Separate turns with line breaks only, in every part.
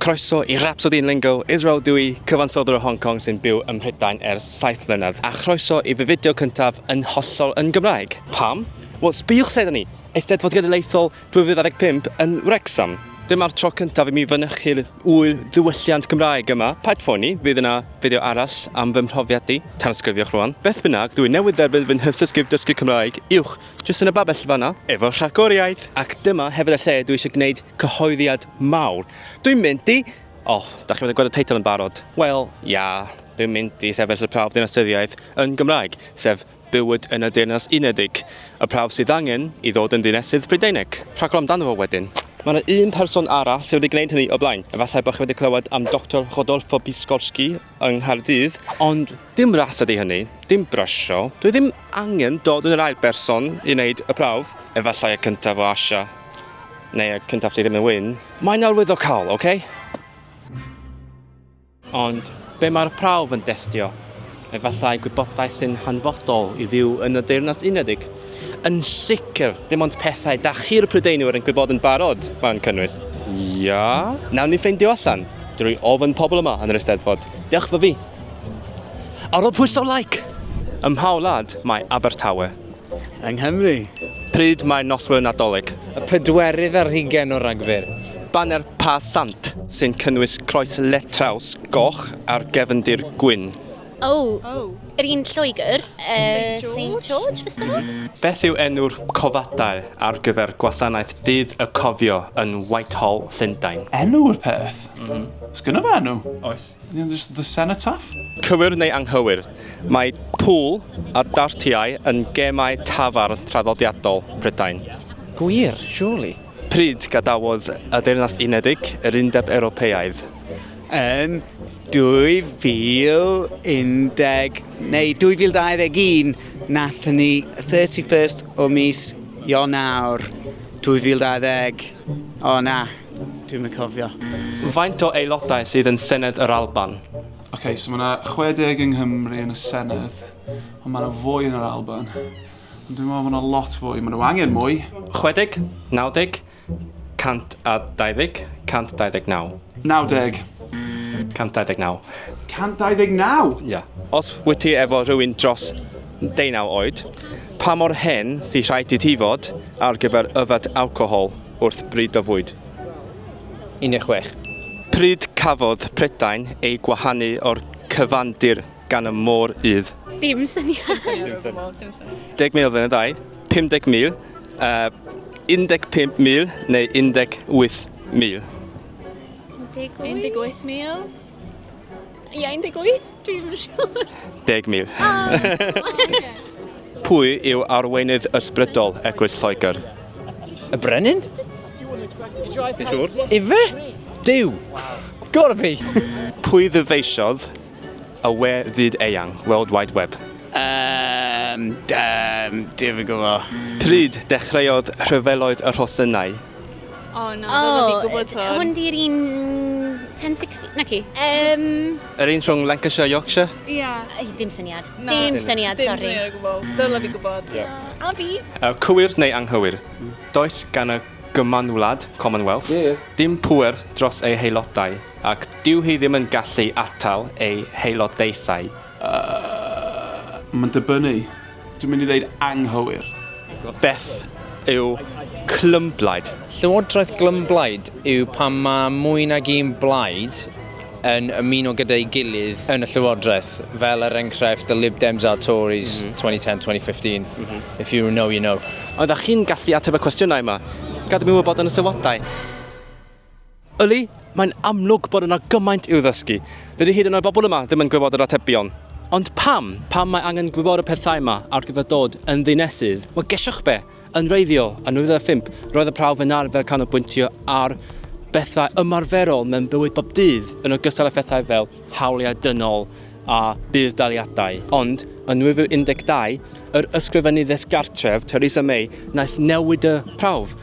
Croeso i Rhapsody yn Lingo, Israel Dwi, cyfansoddwr o Hong Kong sy'n byw ym Mhrydain ers 7 mlynedd. A chroeso i fy fideo cyntaf yn hollol yn Gymraeg. Pam? Wel, sbïwch lle da ni, Eisteddfod Genedlaethol 2025 yn Wrecsam. Dyma'r tro cyntaf i mi fynychu'r wyl ddiwylliant Gymraeg yma. Paid ffoni, fydd yna fideo arall am fy mhrofiad di, tanysgrifiwch rwan. Beth bynnag, dwi newydd derbyn fy nhyfsysgrif dysgu Cymraeg uwch, jyst yn y babell fanna, efo rhagoriaeth. Ac dyma hefyd y lle dwi eisiau gwneud cyhoeddiad mawr. Dwi'n mynd i... da chi wedi gweld y teitl yn barod. Wel, dwi'n mynd i sefyll y prawf dinasyddiaeth yn Gymraeg, sef bywyd yn y Deyrnas Unedig, y prawf sydd angen i ddod yn ddinesydd Prydeinig. Rhagor amdano fo wedyn. Mae yna un person arall sydd wedi gwneud hynny o blaen. Efallai bod chi wedi clywed am Dr Rodolfo Piskorski yng Nghaerdydd, ond dim ras ydy hynny, dim brysio. Dwi ddim angen dod yn yr ail berson i wneud y prawf. Efallai y cyntaf o Asia, neu y cyntaf sydd ddim yn wyn. Mae'n arwyddocol, oce? Ond be mae'r prawf yn destio? Efallai gwybodaeth sy'n hanfodol i fyw yn y Deyrnas Unedig. Yn sicr, dim ond pethau da chi'r Prydeinwyr yn gwybod yn barod, mae'n cynnwys. Nawn ni ffeindio allan drwy ofyn pobl yma yn yr Eisteddfod. Diolch fy fi. Ar ôl pwyso like. Ym Mhawlad mae Abertawe.
Yng Nghymru.
Pryd mae'r noswyl Nadolig?
Y 4 ar 20 o Ragfyr.
Baner Pa Sant sy'n cynnwys croes letraws goch ar gefndir gwyn.
Yr un Lloegr, St George, fysa fo?
Beth yw enw'r cofadau ar gyfer gwasanaeth dydd y cofio yn Whitehall, Llundain?
Enw'r peth? Sgynna fe enw?
Oes.
Just the cenotaph?
Cywir neu anghywir, mae pŵl a dartiau yn gemau tafarn traddodiadol Prydain.
Gwir, surely.
Pryd gadawodd y Deyrnas Unedig yr Undeb Ewropeaidd?
Yn 2021 nath ni 31st o mis Ionawr 2020. Dwi'n cofio.
Faint o aelodau sydd yn Senedd yr Alban?
OK, so mae yna 60 yng Nghymru yn y Senedd, ond mae yna fwy yn yr Alban. Ond dwi'n meddwl mae yna lot fwy, mae nhw angen mwy.
60, 90, 120, 129.
90.
129.
129?
Ia. Os wyt ti efo rhywun dros 19 oed, pa mor hen sy'n rhaid i ti fod ar gyfer yfed alcohol wrth bryd o fwyd?
16.
Pryd cafodd Prydain ei gwahanu o'r cyfandir gan y môr udd?
Dim syniad.
10,000 flynyddoedd, 50,000, 15,000 neu 18,000?
18,000? Ie, 18? Dwi'n siŵr.
10,000. Pwy yw arweinydd ysbrydol Eglwys Lloegr?
Y Brenin?
Ti'n siŵr?
Ife? Dyw. Gotta be.
Pwy ddyfeisiodd y we fyd eang, World Wide Web?
Dim yn gwybod.
Pryd dechreuodd rhyfeloedd y Rhosynau?
Hwn di'r un 1060, na ci?
Yr un rhwng Lancashire a Yorkshire?
Dim syniad. Dim syniad, sori.
Dyle fi gwybod.
A fi?
Cywir neu anghywir? Does gan y Gymanwlad, Commonwealth, dim pŵer dros ei heilodau, ac dyw hi ddim yn gallu atal ei heilodaethau.
Mae'n dibynnu. Dwi'n mynd i ddeud anghywir.
Beth yw clymblaid?
Llywodraeth Glymblaid yw pan mae mwy nag un blaid yn ymuno gyda'i gilydd yn y Llywodraeth, fel yr enghraifft y Lib Dems a Tories 2010-2015. If you know, you know.
Ond ydych chi'n gallu ateb y cwestiynau yma? Gad mi wybod yn y sylwadau. Yli, mae'n amlwg bod yna gymaint i'w ddysgu. Dydy hyd yn oed bobl yma ddim yn gwybod yr atebion. Ond pam mae angen gwybod y pethau yma ar gyfer dod yn ddinesydd? Wel, gesiwch be, yn reiddiol, yn 2005, roedd y prawf yn arfer canolbwyntio ar bethau ymarferol mewn bywyd bob dydd yn ogystal â phethau fel hawliau dynol a bydd daliadau. Ond, yn 2012, yr ysgrifennydd ddesgartref, Theresa May, wnaeth newid y prawf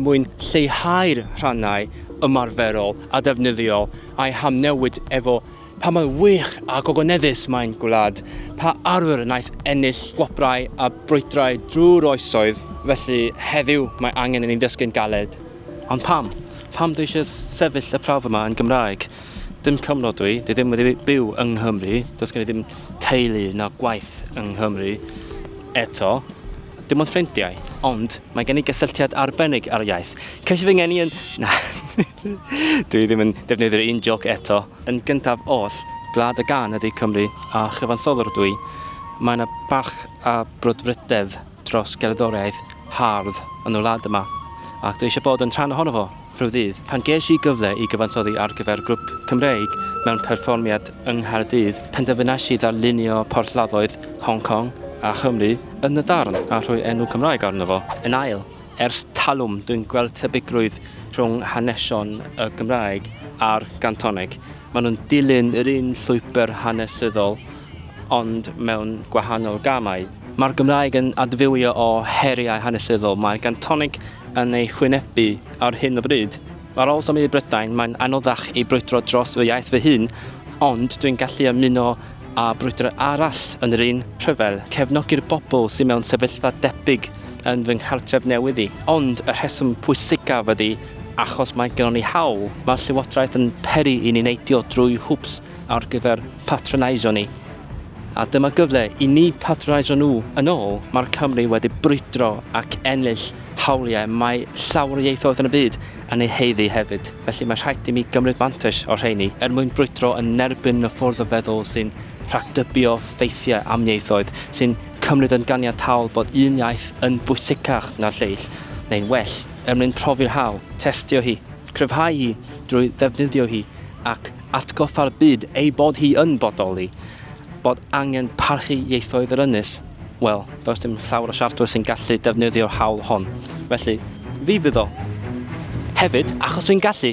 mwyn lleihau'r rhannau ymarferol a defnyddiol a'i hamnewid efo pa mae wych a gogoneddus mae'n gwlad, pa arwyr wnaeth ennill gwobrau a brwydrau drwy'r oesoedd, felly heddiw mae angen i ni ddysgu'n galed. Ond pam? pam dwi eisiau sefyll y prawf yma yn Gymraeg? Dim Cymro dwi ddim wedi byw yng Nghymru, does gen i ddim teulu na gwaith yng Nghymru eto. Dim ond ffrindiau, ond mae gen i gysylltiad arbennig ar y iaith. Ceisio fy ngeni yn... Na, dwi ddim yn defnyddio'r un joc eto. Yn gyntaf os, Gwlad y Gan ydy Cymru a chyfansoddwr dwi, mae yna barch a brwdfrydedd dros gerddoriaeth hardd yn y wlad yma. Ac dwi eisiau bod yn rhan ohono fo rhyw ddydd. Pan ges i gyfle i gyfansoddi ar gyfer grŵp Cymreig mewn perfformiad yng Nghaerdydd, penderfynes i ddarlunio porthladdoedd Hong Kong a Chymru yn y darn a rhoi enw Cymraeg arno fo. Yn ail, ers talwm dwi'n gweld tebygrwydd rhwng hanesion y Gymraeg a'r Gantoneg. Maen nhw'n dilyn yr un llwybr hanesyddol ond mewn gwahanol gamau. Mae'r Gymraeg yn adfywio o heriau hanesyddol. Mae'r Gantoneg yn ei chwynebu ar hyn o bryd. Ar ôl symud i Brydain, mae'n anoddach i brwydro dros fy iaith fy hun, ond dwi'n gallu ymuno a brwydro arall yn yr un rhyfel, cefnogi'r bobl sy'n mewn sefyllfa debyg yn fy nghartref newydd i. Ond y rheswm pwysicaf ydy, achos mae gennym ni hawl, mae'r Llywodraeth yn peri i ni neidio drwy hwps ar gyfer patroneisio ni. A dyma gyfle i ni patroneisio nhw yn ôl. Mae'r Cymru wedi brwydro ac ennill hawliau mae llawer o ieithoedd yn y byd yn ei heiddi hefyd. Felly mae rhaid i mi gymryd mantais o'r rheini mwyn brwydro yn erbyn y ffordd o feddwl sy'n rhagdybio ffeithiau amieithoedd, sy'n cymryd yn ganiataol bod un iaith yn bwysicach na'r lleill, neu'n well, mwyn profi'r hawl, testio hi, cryfhau hi drwy ddefnyddio hi ac atgoffa'r byd ei bod hi yn bodoli, bod angen parchu ieithoedd yr ynys. Wel, does dim llawer o siartwyr sy'n gallu defnyddio'r hawl hon. Felly, fi fydd o. Hefyd, achos dwi'n gallu.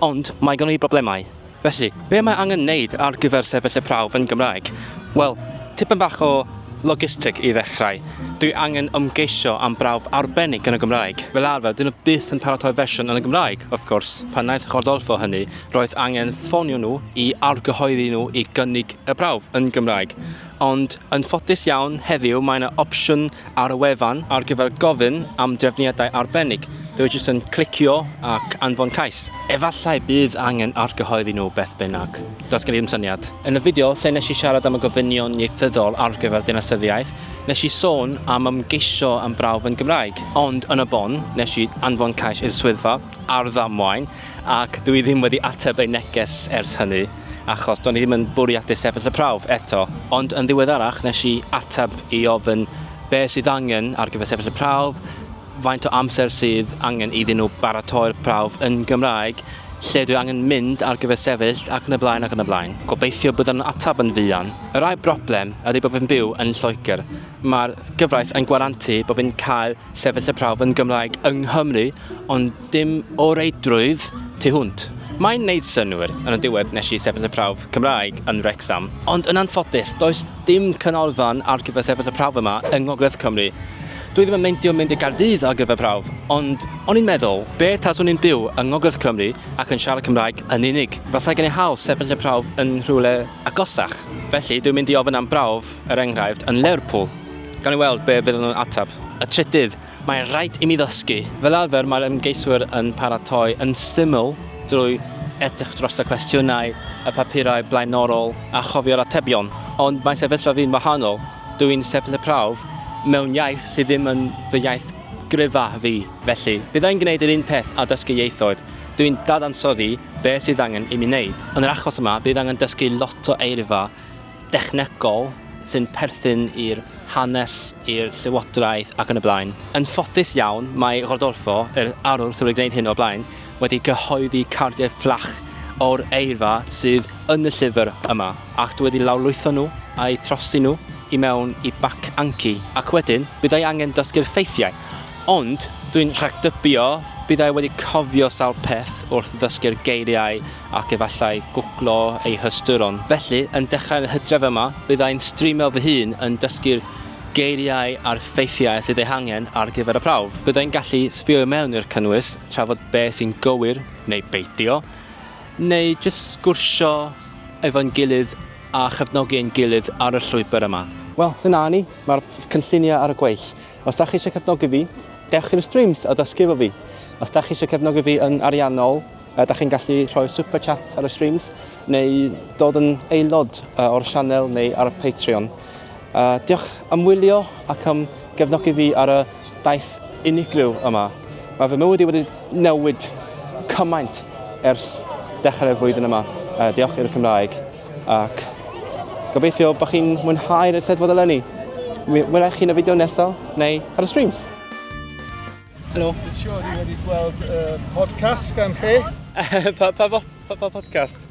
Ond mae gen i broblemau. Felly, be mae angen wneud ar gyfer sefyll y prawf yn Gymraeg? Wel, tipyn bach o logistig i ddechrau. Dwi angen ymgeisio am brawf arbennig yn y Gymraeg. Fel arfer, dyn nhw byth yn paratoi fersiwn yn y Gymraeg, wrth gwrs. Pan wnaeth Chordolfo hynny, roedd angen ffonio nhw i argyhoeddi nhw i gynnig y brawf yn Gymraeg. Ond yn ffodus iawn, heddiw mae yna opsiwn ar y wefan ar gyfer gofyn am drefniadau arbennig. Dwi jyst yn clicio ac anfon cais. Efallai bydd angen argyhoeddi nhw beth bynnag. Does gen i ddim syniad. Yn y fideo lle nes i siarad am y gofynion ieithyddol ar gyfer dinasyddiaeth, nes i sôn am ymgeisio am brawf yn Gymraeg. Ond yn y bon, nes i anfon cais i'r swyddfa ar ddamwain ac dwi ddim wedi ateb ei neges ers hynny, achos do'n i ddim yn bwriadu sefyll y prawf eto. Ond yn ddiweddarach nes i ateb i ofyn beth sydd angen ar gyfer sefyll y prawf, faint o amser sydd angen iddyn nhw baratoi'r prawf yn Gymraeg, lle dwi angen mynd ar gyfer sefyll ac yn y blaen ac yn y blaen. Gobeithio bydd yn atab yn fuan. Yr ail broblem ydy bod fi'n byw yn Lloegr. Mae'r gyfraith yn gwarantu bod fi'n cael sefyll y prawf yn Gymraeg yng Nghymru, ond dim o reidrwydd tu hwnt. Mae'n neud synwyr yn y diwedd nes i sefyll y prawf Cymraeg yn Wrecsam, ond yn anffodus, does dim canolfan ar gyfer sefyll y prawf yma yng Ngogledd Cymru. Dwi ddim yn meindio mynd i Gaerdydd ar gyfer prawf, ond o'n i'n meddwl, be taswn i'n byw yng Ngogledd Cymru ac yn siarad Cymraeg yn unig? Fasai gen i hawl sefyll y prawf yn rhywle agosach. Felly, dwi'n mynd i ofyn am brawf, er enghraifft, yn Lerpwl. Gan i weld be fydd nhw'n atab. Y trydydd, mae'n rhaid i mi ddysgu. Fel arfer, mae'r ymgeiswyr yn paratoi yn syml drwy edrych dros y cwestiynau, y papurau blaenorol a chofio'r atebion. Ond mae sefyllfa fi'n wahanol. Dwi'n sefyll y prawf mewn iaith sydd ddim yn fy iaith gryfa fi. Felly, byddai'n gwneud yr un peth a dysgu ieithoedd. Dwi'n dadansoddi beth sydd angen i mi wneud. Yn yr achos yma, bydd angen dysgu lot o eirfa dechnegol sy'n perthyn i'r hanes, i'r llywodraeth ac yn y blaen. Yn ffodus iawn, mae Chordolfo, yr arwr sydd wedi gwneud hyn o blaen, wedi cyhoeddi cardiau fflach o'r eirfa sydd yn y llyfr yma. Ac dwi wedi lawrlwytho nhw a'i trosi nhw i mewn i bac anci. Ac wedyn, byddai angen dysgu'r ffeithiau. Ond, dwi'n rhagdybio byddai wedi cofio sawl peth wrth ddysgu'r geiriau ac efallai gwglo ei hystyron. Felly, yn dechrau'r hydref yma, byddai'n streamio fy hun yn dysgu'r geiriau a'r ffeithiau sydd ei hangen ar gyfer y prawf. Byddai'n gallu sbio mewn i'r cynnwys, trafod beth sy'n gywir neu beidio, neu jyst sgwrsio efo'n gilydd a chefnogi ein gilydd ar y llwybr yma. Wel, dyna ni. Mae'r cynlluniau ar y gweill. Os da chi eisiau cefnogi fi, dewch i'r streams a dysgu fo fi. Os da chi eisiau cefnogi fi yn ariannol, da chi'n gallu rhoi super chat ar y streams neu dod yn aelod o'r sianel neu ar y Patreon. Diolch am wylio ac am gefnogi fi ar y daith unigryw yma. Mae fy mywyd i wedi newid cymaint ers dechrau'r flwyddyn yma. Diolch i'r Cymraeg ac gobeithio bod chi'n mwynhau'r Eisteddfod eleni. Wyrach chi'n y fideo nesaf neu ar y streams. Helo.
Dwi'n siŵr i wedi gweld podcast gan chi.
Pa podcast?